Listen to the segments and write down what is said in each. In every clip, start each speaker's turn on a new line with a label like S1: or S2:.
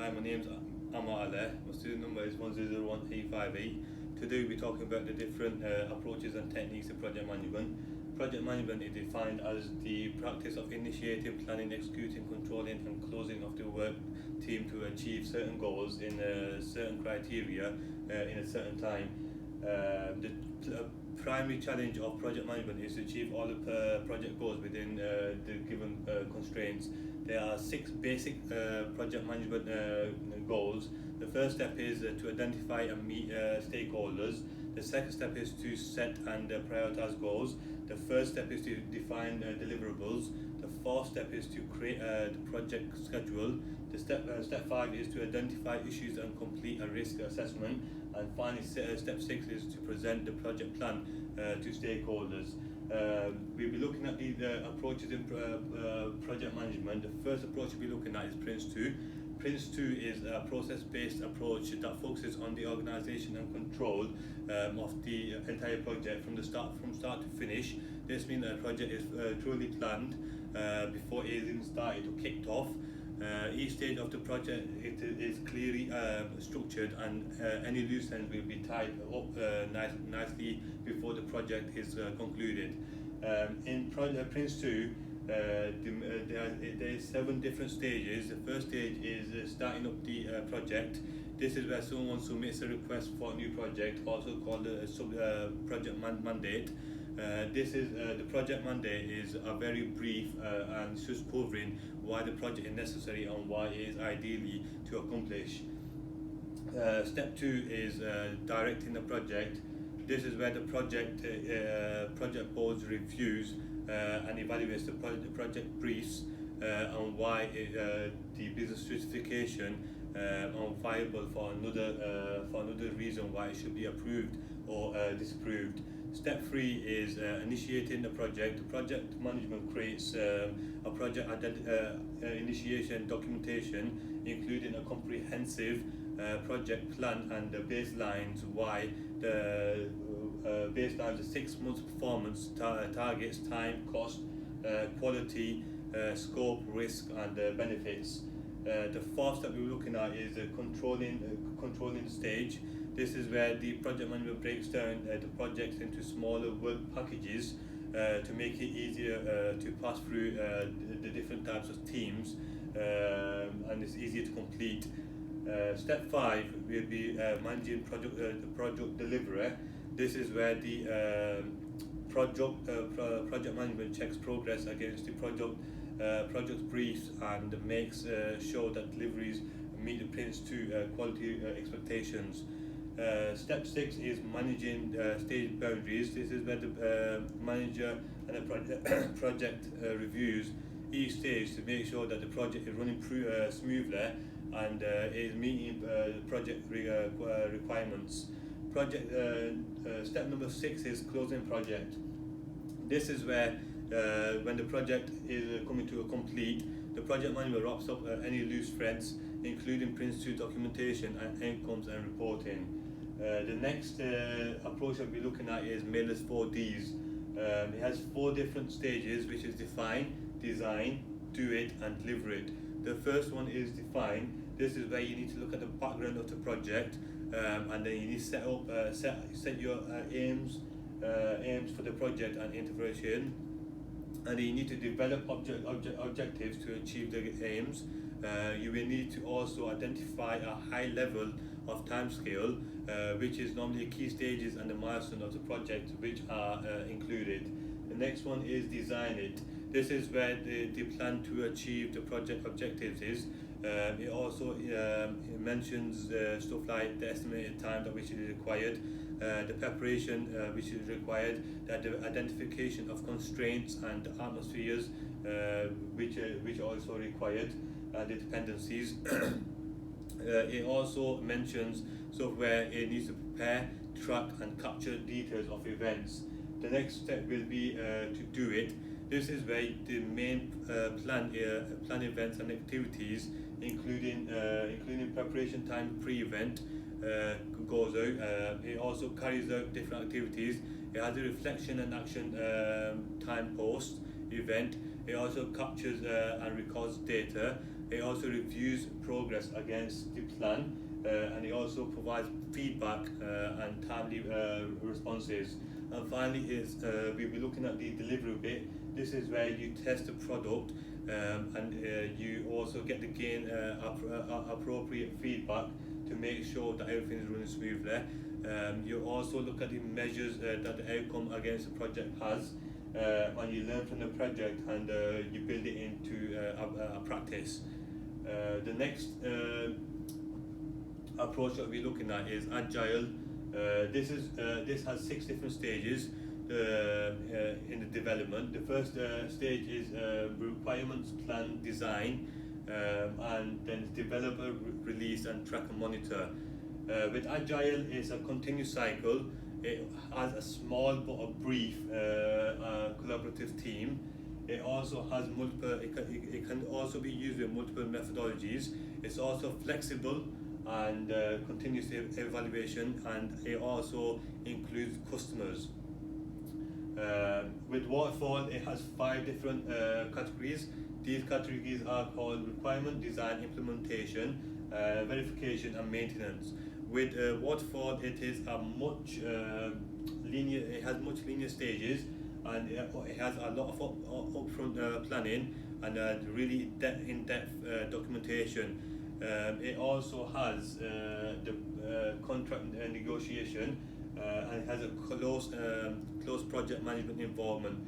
S1: Hi, my name's Amar. My student number is 101858. Today we'll be talking about the different approaches and techniques of project management. Project management is defined as the practice of initiating, planning, executing, controlling and closing of the work team to achieve certain goals in a certain criteria in a certain time. The primary challenge of project management is to achieve all the project goals within the given constraints. There are 6 basic project management goals. The first step is to identify and meet stakeholders. The second step is to set and prioritize goals. The first step is to define deliverables. The fourth step is to create the project schedule. The step 5 is to identify issues and complete a risk assessment. And finally, step 6 is to present the project plan to stakeholders. We'll be looking at the approaches in project management. The first approach we'll be looking at is Prince2. Prince2 is a process-based approach that focuses on the organisation and control of the entire project from start to finish. This means that a project is truly planned before it is even started or kicked off. Each stage of the project is clearly structured, and any loose ends will be tied up nicely before the project is concluded. In Prince2, there are 7 different stages. The first stage is starting up the project. This is where someone submits a request for a new project, also called a project mandate. The project mandate is a very brief and just covering why the project is necessary and why it is ideally to accomplish. Step 2 is directing the project. This is where the project board reviews and evaluates the project briefs on why the business justification are viable for another reason why it should be approved or disapproved. Step 3 is initiating the project. The project management creates a project initiation documentation, including a comprehensive project plan and the baselines why based on the 6 months performance targets, time, cost, quality, scope, risk and benefits. The fourth step we're looking at is controlling stage. This is where the project manager breaks down the projects into smaller work packages to make it easier to pass through the different types of teams, and it's easier to complete. Step 5 will be managing the project delivery. This is where the project management checks progress against the project briefs and makes sure that deliveries meet the Prince2 quality expectations. Step 6 is managing stage boundaries. This is where the manager and the project reviews each stage to make sure that the project is running smoothly and is meeting project requirements. Step number 6 is closing project. This is where when the project is coming to a complete, the project manager wraps up any loose threads, including Prince2 documentation and outcomes and reporting. The next approach that we're looking at is Miller's 4Ds. It has 4 different stages, which is define, design, do it and deliver it. The first one is define. This is where you need to look at the background of the project, and then you need to set your aims for the project and intervention, and you need to develop objectives to achieve the aims. You will need to also identify a high level of time scale, which is normally key stages and the milestone of the project which are included. The next one is design it. This is where the plan to achieve the project objectives is. It also mentions stuff like the estimated time that which is required, the preparation which is required, the identification of constraints and atmospheres which are also required, and the dependencies. It also mentions where it needs to prepare, track and capture details of events. The next step will be to do it. This is where the main plan events and activities, including preparation time pre-event, goes out. It also carries out different activities. It has a reflection and action time post event. It also captures and records data. It also reviews progress against the plan, and it also provides feedback and timely responses. And finally, we'll be looking at the delivery bit. This is where you test the product, and you also get to gain appropriate feedback to make sure that everything is running smoothly. You also look at the measures that the outcome against the project has, and you learn from the project, and you build it into a practice. The next approach that we're looking at is agile. This has 6 different stages in the development. The first stage is requirements plan design, and then developer release and track and monitor. With agile, it's a continuous cycle. It has a small but a brief collaborative team. It also has multiple. It can also be used with multiple methodologies. It's also flexible and continuous evaluation, and it also includes customers. With waterfall, it has 5 different categories. These categories are called requirement, design, implementation, verification, and maintenance. With waterfall, it is a much linear. It has much linear stages, and it has a lot of upfront planning and really in-depth documentation. It also has the contract negotiation, and it has a close project management involvement.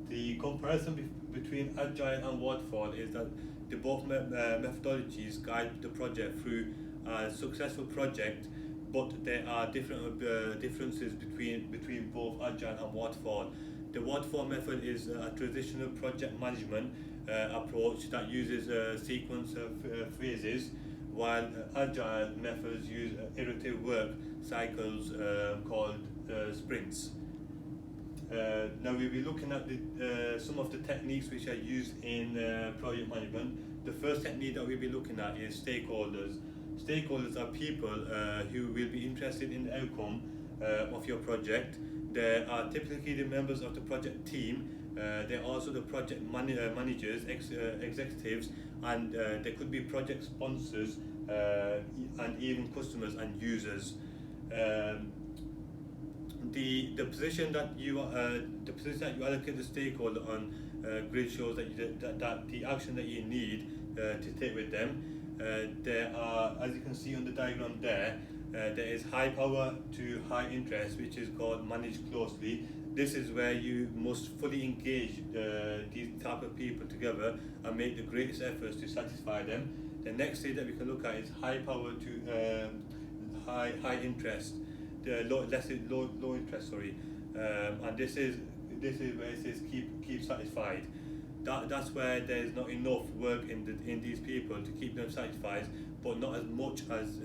S1: The comparison between agile and waterfall is that the both methodologies guide the project through a successful project, but there are differences between both agile and waterfall. The waterfall method is a traditional project management approach that uses a sequence of phases, while agile methods use iterative work cycles called sprints. Now we'll be looking at some of the techniques which are used in project management. The first technique that we'll be looking at is stakeholders. Stakeholders are people who will be interested in the outcome of your project. They are typically the members of the project team. They're also the project managers, executives, and they could be project sponsors and even customers and users. The position that you allocate the stakeholder on grid shows that the action that you need to take with them. There are, as you can see on the diagram there is high power to high interest, which is called manage closely. This is where you must fully engage these type of people together and make the greatest efforts to satisfy them. The next stage that we can look at is high power to high interest, low interest. Sorry, and this is where it says keep satisfied. That's where there's not enough work in these people to keep them satisfied, but not as much as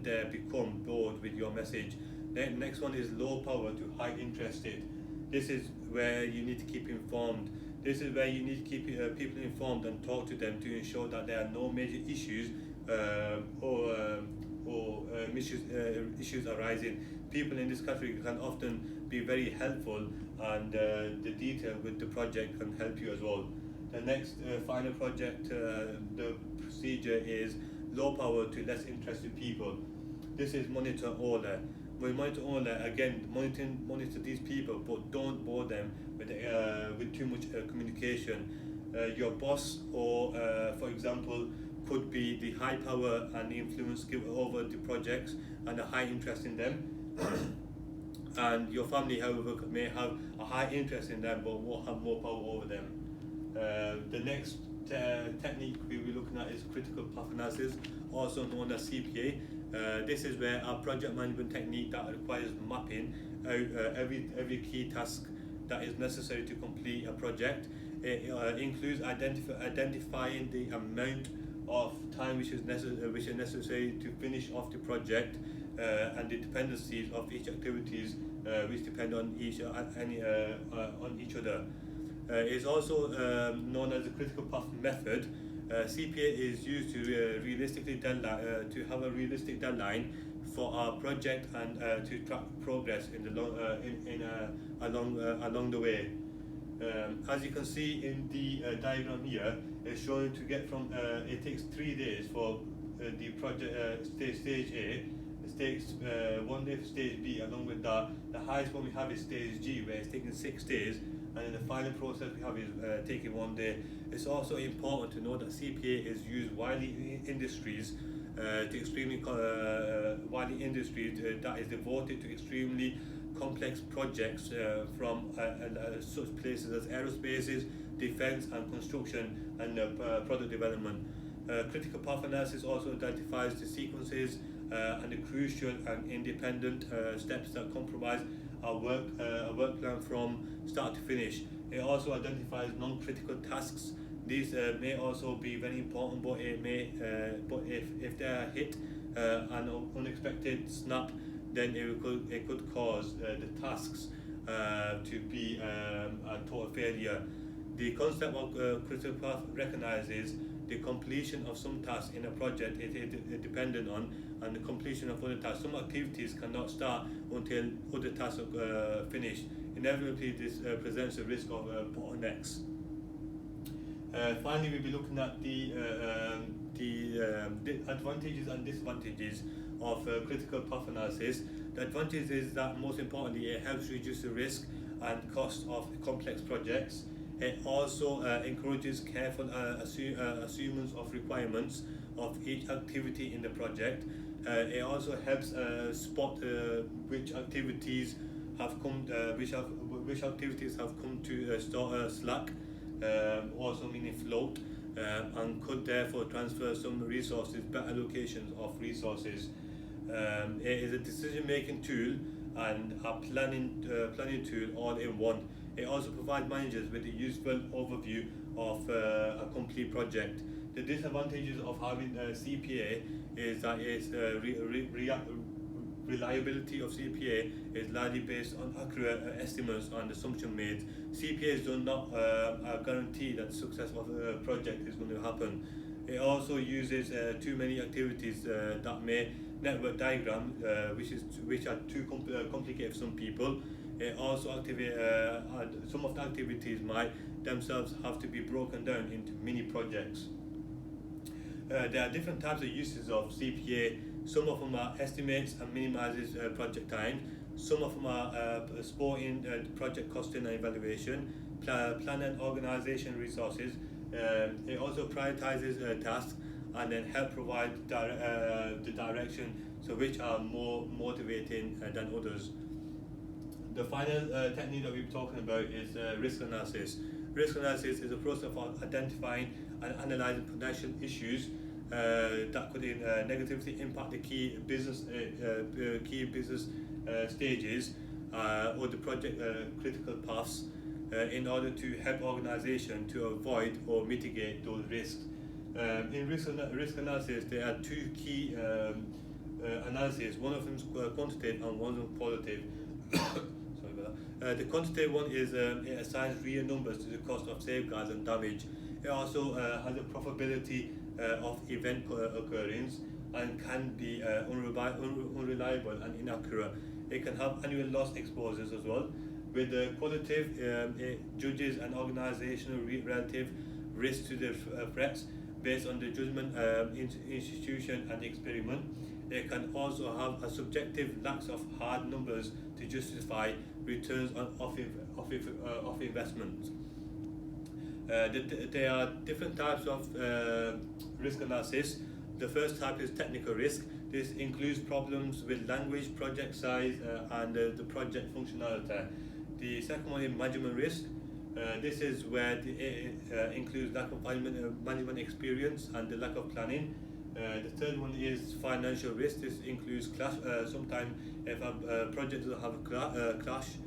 S1: they become bored with your message. Then next one is low power to high interested. This is where you need to keep informed. This is where you need to keep people informed and talk to them to ensure that there are no major issues or issues arising. People in this category can often be very helpful, and the detail with the project can help you as well. The next final project, the procedure is low power to less interested people. This is monitor order. When monitor order, again, monitor these people, but don't bore them with too much communication. Your boss, or for example, could be the high power and influence over the projects and a high interest in them. And your family, however, may have a high interest in them but won't have more power over them. The next technique we will be looking at is critical path analysis, also known as CPA. This is where a project management technique that requires mapping out every key task that is necessary to complete a project. It includes identifying the amount of time which is necessary to finish off the project, and the dependencies of each activities which depend on each other. It's also known as the critical path method. CPA is used to to have a realistic deadline for our project and to track progress in the along the way. As you can see in the diagram here, is showing to get from it takes 3 days for the project stage A. It takes 1 day for stage B. Along with that, the highest one we have is stage G, where it's taking 6 days, and then the final process we have is taking 1 day. It's also important to know that CPA is used widely in industries, to extremely widely industries that is devoted to extremely complex projects from such places as aerospaces, defence and construction, and product development. Critical path analysis also identifies the sequences and the crucial and independent steps that comprise our work plan from start to finish. It also identifies non-critical tasks. These may also be very important, but but if they are hit an unexpected snap, then it could cause the tasks to be a total failure. The concept of critical path recognizes the completion of some tasks in a project is dependent on, and the completion of other tasks. Some activities cannot start until other tasks are finished. Inevitably, this presents a risk of bottlenecks. Finally, we'll be looking at the advantages and disadvantages of critical path analysis. The advantage is that, most importantly, it helps reduce the risk and cost of complex projects. It also encourages careful assessment of requirements of each activity in the project. It also helps spot which activities have come to slack, also meaning float, and could therefore transfer some resources, better allocations of resources. It is a decision-making tool and a planning tool all in one. It also provides managers with a useful overview of a complete project. The disadvantages of having CPA is that its reliability of CPA is largely based on accurate estimates and assumptions made. CPAs do not guarantee that the success of a project is going to happen. It also uses too many activities that may network diagram, which are too complicated for some people. It also some of the activities might themselves have to be broken down into mini projects. There are different types of uses of CPA. Some of them are estimates and minimizes project time. Some of them are supporting project costing and evaluation, plan and organization resources. It also prioritizes tasks and then help provide the direction, so which are more motivating than others. The final technique that we're talking about is risk analysis. Risk analysis is a process of identifying and analyzing potential issues that could negatively impact the key business stages or the project critical paths in order to help organization to avoid or mitigate those risks. In risk analysis, there are two key analyses. One of them is quantitative and one of them qualitative. Sorry about that. The quantitative one is it assigns real numbers to the cost of safeguards and damage. It also has a probability of event occurrence and can be unreliable and inaccurate. It can have annual loss exposures as well. With the qualitative, it judges an organizational relative risk to the threats based on the judgment, institution and experiment. It can also have a subjective lack of hard numbers to justify returns of investment. There are different types of risk analysis. The first type is technical risk. This includes problems with language, project size, and the project functionality. The second one is management risk. This is where it includes lack of management experience and the lack of planning. The third one is financial risk. This includes clash. Sometimes if a project doesn't have a clash,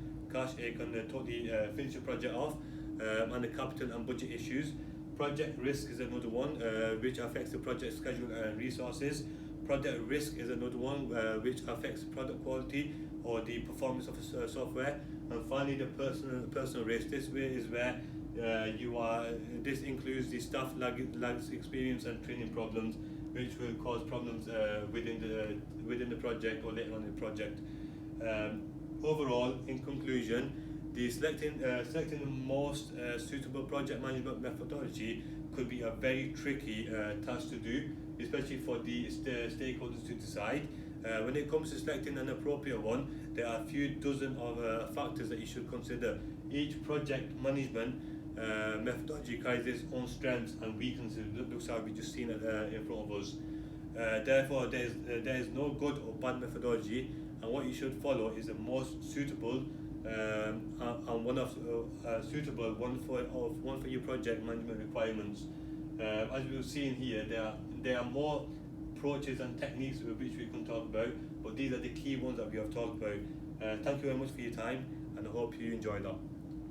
S1: it can totally finish the project off, and the capital and budget issues. Project risk is another one, which affects the project schedule and resources. Project risk is another one which affects product quality or the performance of the software. And finally, the personal risk. This is where this includes the staff lags experience and training problems, which will cause problems within the project or later on in the project. Overall, in conclusion, selecting the most suitable project management methodology could be a very tricky task to do, especially for the stakeholders to decide. When it comes to selecting an appropriate one, there are a few dozen of factors that you should consider. Each project management methodology carries its own strengths and weaknesses. Looks like we just seen it in front of us. Therefore, there is no good or bad methodology, and what you should follow is the most suitable and suitable one for your project management requirements. As we've seen here, there are more approaches and techniques which we can talk about, but these are the key ones that we have talked about. Thank you very much for your time, and I hope you enjoyed that.